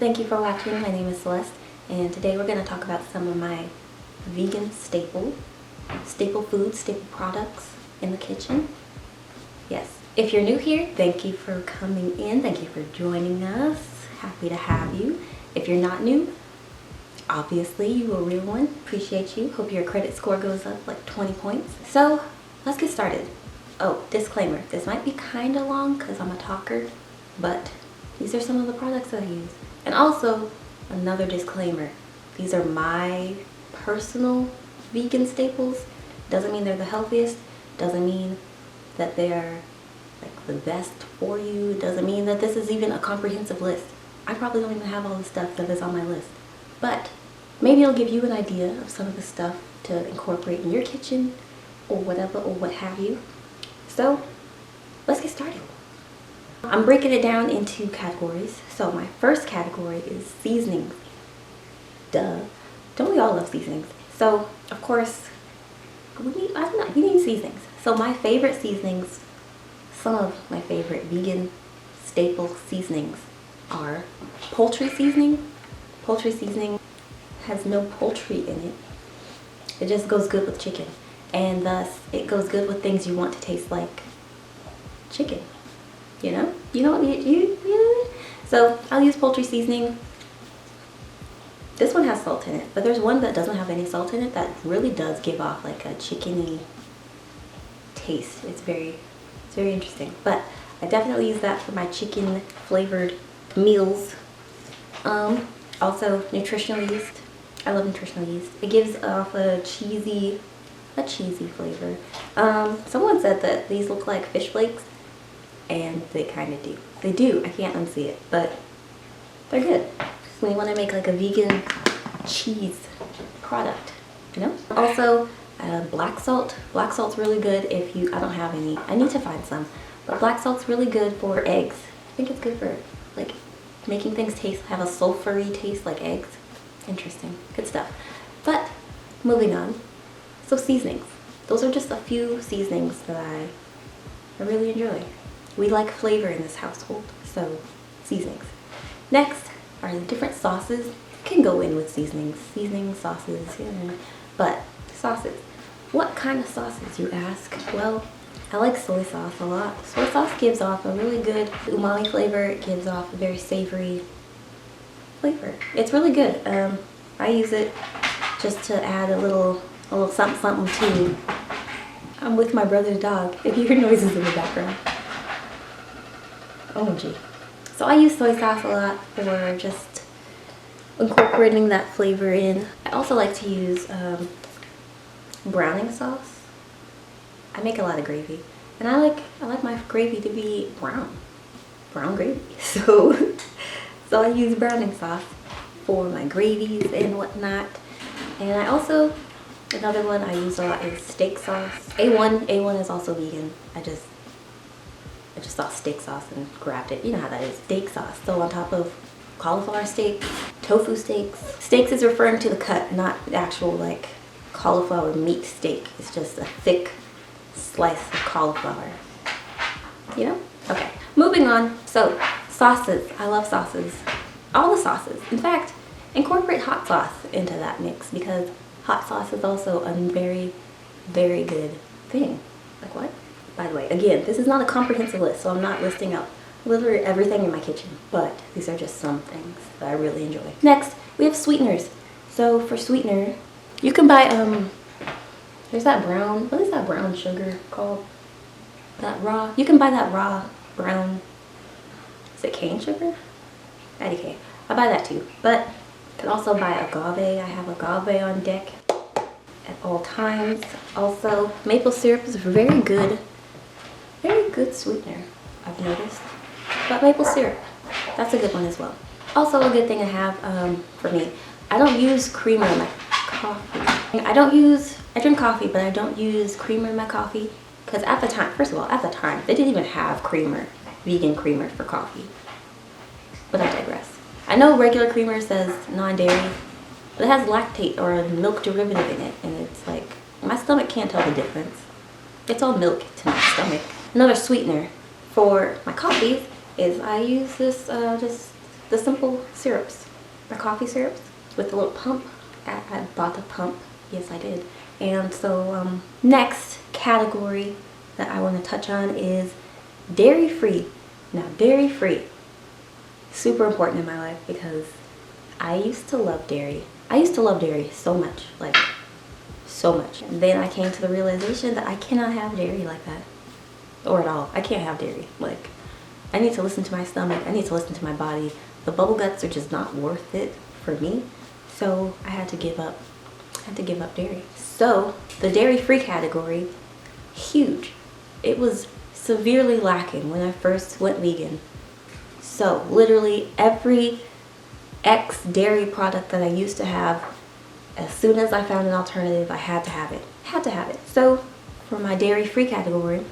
Thank you for watching. My name is Celeste, and today we're going to talk about some of my vegan staple foods, staple products in the kitchen. Yes, if you're new here, thank you for coming in. Thank you for joining us. Happy to have you. If you're not new, obviously you a real one. Appreciate you. Hope your credit score goes up like 20 points. So let's get started. Oh, disclaimer. This might be kind of long because I'm a talker, but these are some of the products I use. And also, another disclaimer. These are my personal vegan staples. Doesn't mean they're the healthiest. Doesn't mean that they're like the best for you. Doesn't mean that this is even a comprehensive list. I probably don't even have all the stuff that is on my list. But maybe it'll give you an idea of some of the stuff to incorporate in your kitchen or whatever or what have you. So let's get started. I'm breaking it down into categories. So my first category is seasonings. Duh. Don't we all love seasonings? So of course, we need seasonings. So my favorite seasonings, some of my favorite vegan staple seasonings are poultry seasoning. Poultry seasoning has no poultry in it. It just goes good with chicken. And thus, it goes good with things you want to taste like chicken. You know? So, I'll use poultry seasoning. This one has salt in it, but there's one that doesn't have any salt in it that really does give off like a chickeny taste. It's very interesting. But I definitely use that for my chicken flavored meals. Also, nutritional yeast. I love nutritional yeast. It gives off a cheesy flavor. Someone said that these look like fish flakes, and they kind of do. They do. I can't unsee it, but they're good when you want to make like a vegan cheese product, you know? Also, black salt. Black salt's really good if you, I don't have any. I need to find some. But black salt's really good for eggs. I think it's good for like making things have a sulfury taste like eggs. Interesting. Good stuff. But moving on. So seasonings. Those are just a few seasonings that I really enjoy. We like flavor in this household, so seasonings. Next are the different sauces. Can go in with seasonings. Seasonings, sauces, but sauces. What kind of sauces, you ask? Well, I like soy sauce a lot. Soy sauce gives off a really good umami flavor. It gives off a very savory flavor. It's really good. I use it just to add a little something to. I'm with my brother's dog. If you hear noises in the background. OMG. So I use soy sauce a lot for just incorporating that flavor in. I also like to use browning sauce. I make a lot of gravy, and I like my gravy to be brown gravy. So I use browning sauce for my gravies and whatnot. And I also, another one I use a lot is steak sauce. A1 is also vegan. I just saw steak sauce and grabbed it. You know how that is, steak sauce. So on top of cauliflower steaks, tofu steaks. Steaks is referring to the cut, not the actual like cauliflower meat steak. It's just a thick slice of cauliflower. You know? Okay, moving on. So sauces. I love sauces. All the sauces. In fact, incorporate hot sauce into that mix because hot sauce is also a very, very good thing. Like what? By the way, again, this is not a comprehensive list, so I'm not listing out literally everything in my kitchen, but these are just some things that I really enjoy. Next, we have sweeteners. So for sweetener, you can buy, there's that brown, what is that brown sugar called? That raw, you can buy that raw brown, is it cane sugar? IDK. I buy that too, but you can also buy agave. I have agave on deck at all times. Also, maple syrup is a very good sweetener, I've noticed. But maple syrup, that's a good one as well. Also a good thing to have for me, I don't use creamer in my coffee. I drink coffee, but I don't use creamer in my coffee because at the time, first of all, they didn't even have creamer, vegan creamer for coffee. But I digress. I know regular creamer says non-dairy, but it has lactate or a milk derivative in it, and it's like, my stomach can't tell the difference. It's all milk to my stomach. Another sweetener for my coffees is I use this just the simple syrups, the coffee syrups with the little pump. I bought the pump. Yes, I did. And so next category that I want to touch on is dairy-free. Now, dairy-free, super important in my life because I used to love dairy. I used to love dairy so much, like so much. And then I came to the realization that I cannot have dairy like that, or at all. I can't have dairy. Like, I need to listen to my stomach. I need to listen to my body. The bubble guts are just not worth it for me. So I had to give up. I had to give up dairy. So the dairy-free category, huge. It was severely lacking when I first went vegan. So literally every ex-dairy product that I used to have, as soon as I found an alternative, I had to have it. Had to have it. So for my dairy-free category,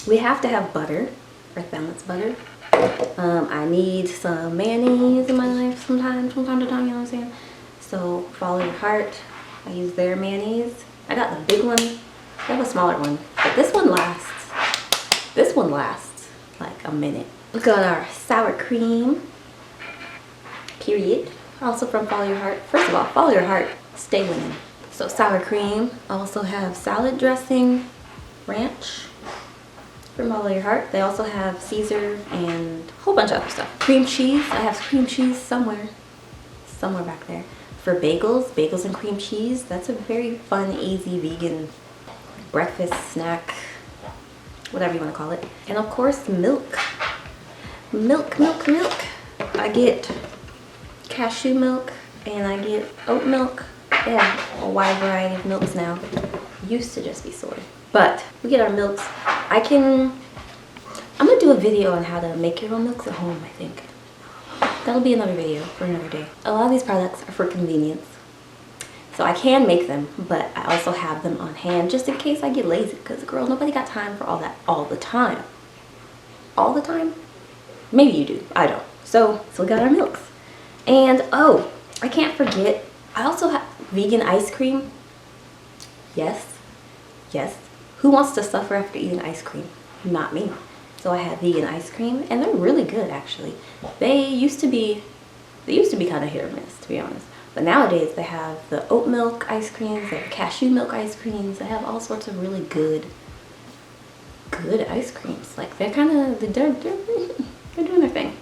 we have to have butter, earth balanced butter. I need some mayonnaise in my life from time to time, you know what I'm saying? So Follow Your Heart, I use their mayonnaise. I got the big one. I have a smaller one, but this one lasts. This one lasts like a minute. We got our sour cream, period. Also from Follow Your Heart. First of all, Follow Your Heart, stay winning. So sour cream. I also have salad dressing, ranch from Follow Your Heart. They also have Caesar and a whole bunch of other stuff. Cream cheese. I have cream cheese somewhere back there. For bagels and cream cheese. That's a very fun, easy vegan breakfast snack, whatever you want to call it. And of course, milk. Milk. I get cashew milk and I get oat milk. Yeah, a wide variety of milks now. Used to just be soy. But we get our milks. I'm gonna do a video on how to make your own milks at home, I think. That'll be another video for another day. A lot of these products are for convenience. So I can make them, but I also have them on hand just in case I get lazy. Because girl, nobody got time for all that all the time. All the time? Maybe you do, I don't. So we got our milks. And oh, I can't forget, I also have vegan ice cream. Yes. Who wants to suffer after eating ice cream? Not me. So I have vegan ice cream, and they're really good actually. They used to be kind of hit or miss, to be honest. But nowadays they have the oat milk ice creams, they have cashew milk ice creams, they have all sorts of really good ice creams. Like they're doing their thing.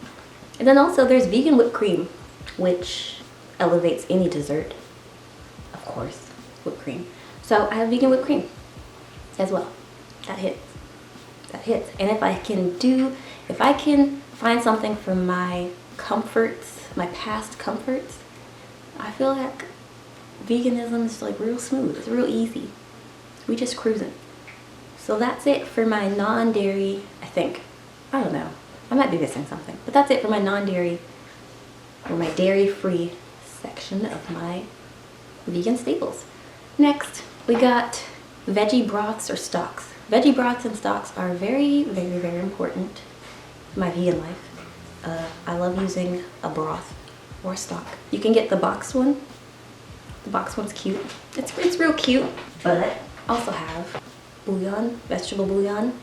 And then also there's vegan whipped cream, which elevates any dessert. Of course, whipped cream. So I have vegan whipped cream as well. That hits. And if I can find something from my comforts, my past comforts, I feel like veganism is like real smooth. It's real easy. We just cruising. So that's it for my non-dairy, I think. I don't know. I might be missing something. But that's it for my non-dairy or my dairy-free section of my vegan staples. Next, we got veggie broths or stocks. Veggie broths and stocks are very, very, very important in my vegan life. I love using a broth or a stock. You can get the boxed one. The boxed one's cute. It's real cute. But I also have bouillon, vegetable bouillon.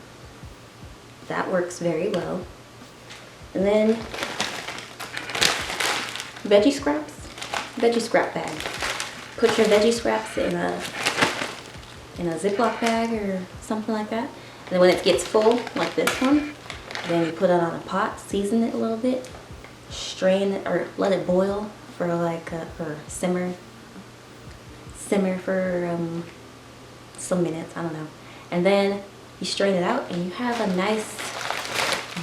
That works very well. And then veggie scrap bag. Put your veggie scraps in a Ziploc bag or something like that. And then when it gets full, like this one, then you put it on a pot, season it a little bit, strain it or let it boil for simmer for some minutes, I don't know. And then you strain it out and you have a nice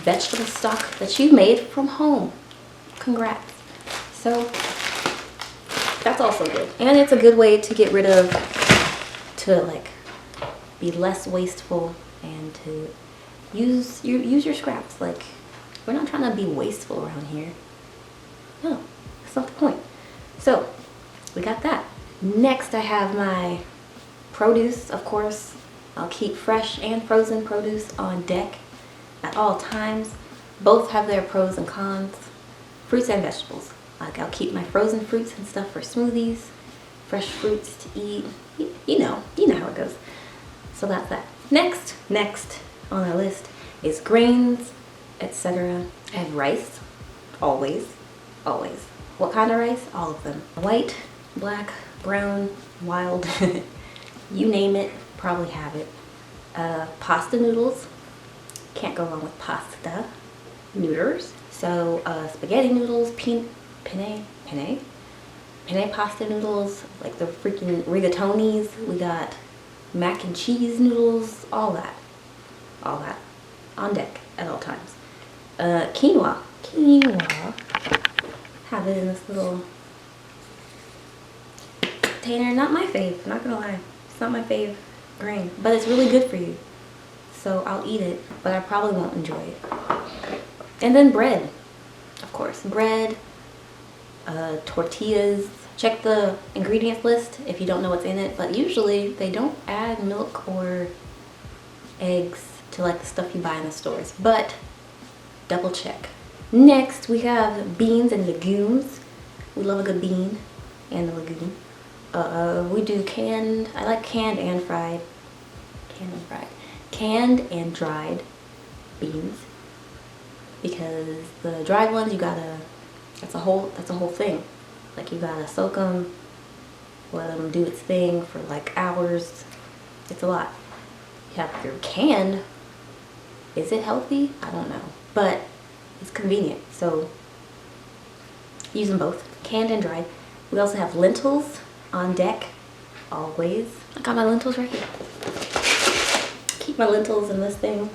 vegetable stock that you made from home. Congrats. So that's also good. And it's a good way to get rid of, to like be less wasteful and to use your scraps. Like, we're not trying to be wasteful around here. No, that's not the point. So we got that. Next I have my produce, of course. I'll keep fresh and frozen produce on deck at all times. Both have their pros and cons. Fruits and vegetables. Like, I'll keep my frozen fruits and stuff for smoothies, fresh fruits to eat. You know how it goes. So that's that. Next on our list is grains, etc. I have rice. always, always. What kind of rice? All of them. White, black, brown, wild, you name it, probably have it. Pasta noodles, can't go wrong with pasta. Noodles, so spaghetti noodles, penne pasta noodles, like the freaking rigatonis. We got mac and cheese noodles, all that on deck at all times. Quinoa, have it in this little container. Not my fave, not gonna lie, it's not my fave grain, but it's really good for you, so I'll eat it, but I probably won't enjoy it. And then bread, of course, bread, tortillas. Check the ingredients list if you don't know what's in it, but usually they don't add milk or eggs to like the stuff you buy in the stores, but double check. Next, we have beans and legumes. We love a good bean and a legume. We do canned, I like canned and fried. Canned and dried beans. Because the dried ones, you gotta, that's a whole thing. Like you gotta soak them, let them do its thing for like hours. It's a lot. You have your canned. Is it healthy? I don't know, but it's convenient, so use them both, canned and dried. We also have lentils on deck, always. I got my lentils right here. Keep my lentils in this thing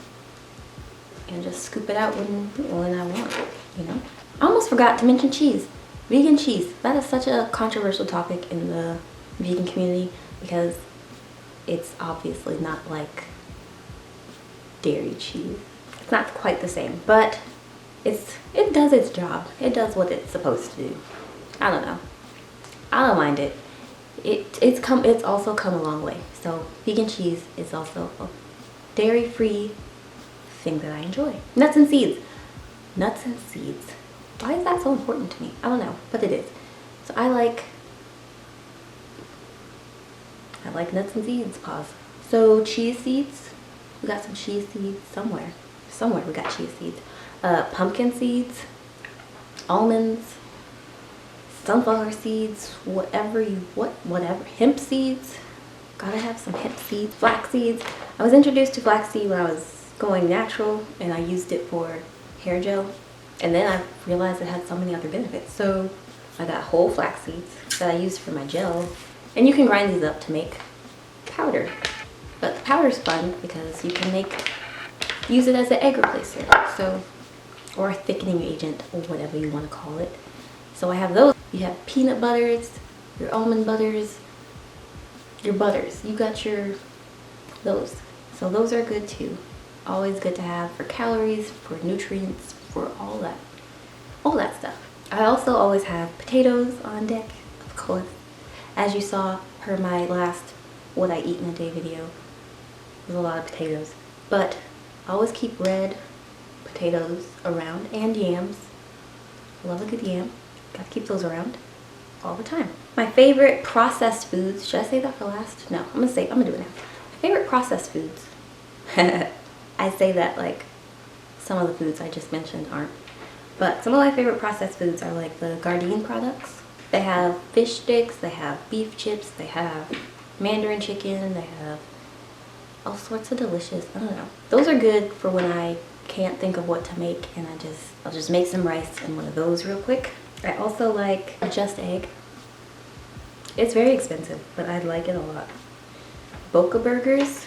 and just scoop it out when I want, you know. I almost forgot to mention cheese. Vegan cheese. That is such a controversial topic in the vegan community because it's obviously not like dairy cheese. It's not quite the same, but it does its job. It does what it's supposed to do. I don't know. I don't mind it. It's also come a long way. So vegan cheese is also a dairy-free thing that I enjoy. Nuts and seeds. Nuts and seeds. Why is that so important to me? I don't know, but it is. So I like nuts and seeds. Pause. So cheese seeds. We got some cheese seeds somewhere. Somewhere we got cheese seeds. Pumpkin seeds, almonds, sunflower seeds, whatever. Hemp seeds. Gotta have some hemp seeds. Flax seeds. I was introduced to flaxseed when I was going natural, and I used it for hair gel. And then I realized it had so many other benefits. So I got whole flax seeds that I use for my gel. And you can grind these up to make powder. But the powder's fun because you can use it as an egg replacer. So, or a thickening agent, or whatever you want to call it. So I have those. You have peanut butters, your almond butters, your butters. You got those. So those are good too. Always good to have for calories, for nutrients, for all that stuff. I also always have potatoes on deck, of course. As you saw per my last what I eat in a day video, there's a lot of potatoes. But I always keep red potatoes around and yams. Love a good yam. Gotta keep those around all the time. My favorite processed foods, should I say that for last? No, I'm gonna do it now. My favorite processed foods. I say that like some of the foods I just mentioned aren't. But some of my favorite processed foods are like the Gardein products. They have fish sticks, they have beef chips, they have mandarin chicken, they have all sorts of delicious, I don't know. Those are good for when I can't think of what to make and I'll just make some rice in one of those real quick. I also like Just Egg. It's very expensive, but I like it a lot. Boca burgers.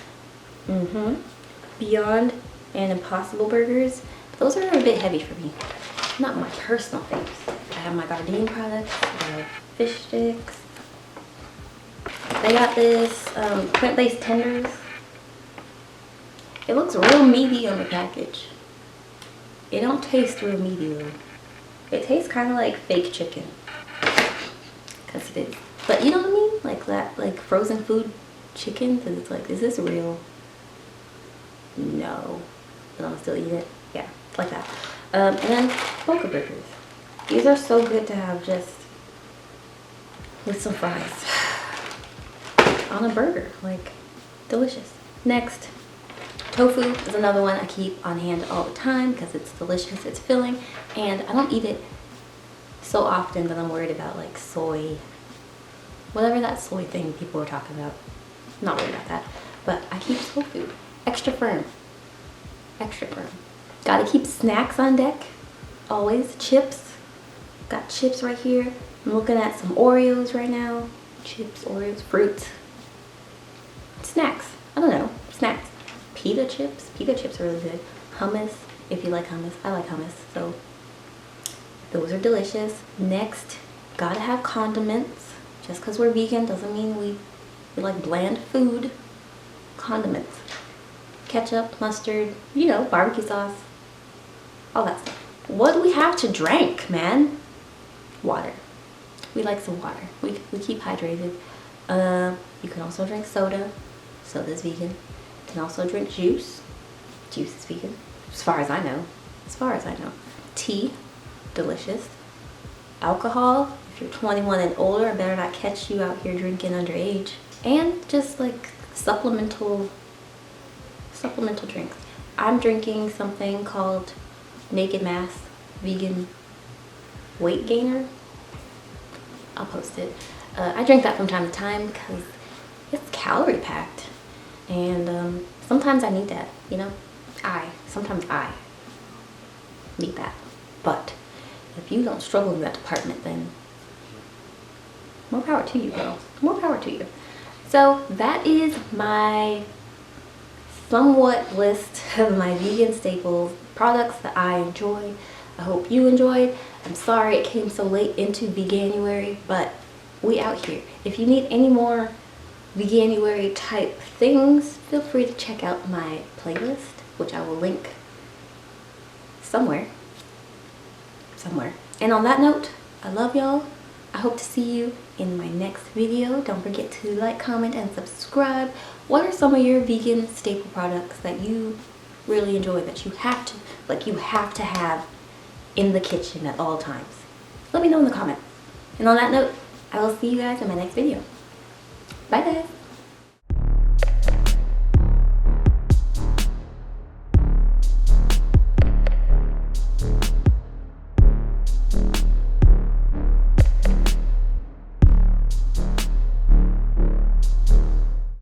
Beyond and Impossible burgers. Those are a bit heavy for me. Not my personal faves. I have my Gardein products. I have fish sticks. They got this plant-based tenders. It looks real meaty on the package. It don't taste real meaty though. It tastes kind of like fake chicken. Because it is. But you know what I mean? Like that, like frozen food chicken. Because it's like, is this real? No. But I'm gonna still eat it. Yeah, like that. And then Boca burgers. These are so good to have just with some fries on a burger. Like, delicious. Next, Tofu is another one I keep on hand all the time because it's delicious, it's filling, and I don't eat it so often that I'm worried about like soy, whatever that soy thing people were talking about. I'm not worried about that, but I keep tofu extra firm, extra firm. Gotta keep snacks on deck, always. Chips, got chips right here. I'm looking at some Oreos right now. Chips, Oreos, fruit, snacks. I don't know, snacks. Pita chips are really good. Hummus, if you like hummus. I like hummus, so those are delicious. Next, gotta have condiments. Just because we're vegan doesn't mean we like bland food. Condiments. Ketchup, mustard, you know, barbecue sauce, all that stuff. What do we have to drink, man? Water. We like some water. We keep hydrated. You can also drink soda. Soda's vegan. You can also drink juice. Juice is vegan. As far as I know. As far as I know. Tea. Delicious. Alcohol. If you're 21 and older, I better not catch you out here drinking underage. And just like supplemental drinks. I'm drinking something called Naked Mass Vegan Weight Gainer. I'll post it. I drink that from time to time because it's calorie packed, and sometimes I need that, you know. Sometimes I need that. But if you don't struggle in that department, then more power to you, girl. More power to you. So that is my somewhat list of my vegan staples, products that I enjoy. I hope you enjoyed. I'm sorry it came so late into Veganuary, but we out here. If you need any more Veganuary type things, feel free to check out my playlist, which I will link somewhere. And on that note, I love y'all. I hope to see you in my next video. Don't forget to like, comment, and subscribe. What are some of your vegan staple products that you really enjoy, that you have to have in the kitchen at all times? Let me know in the comments. And on that note, I will see you guys in my next video. Bye guys.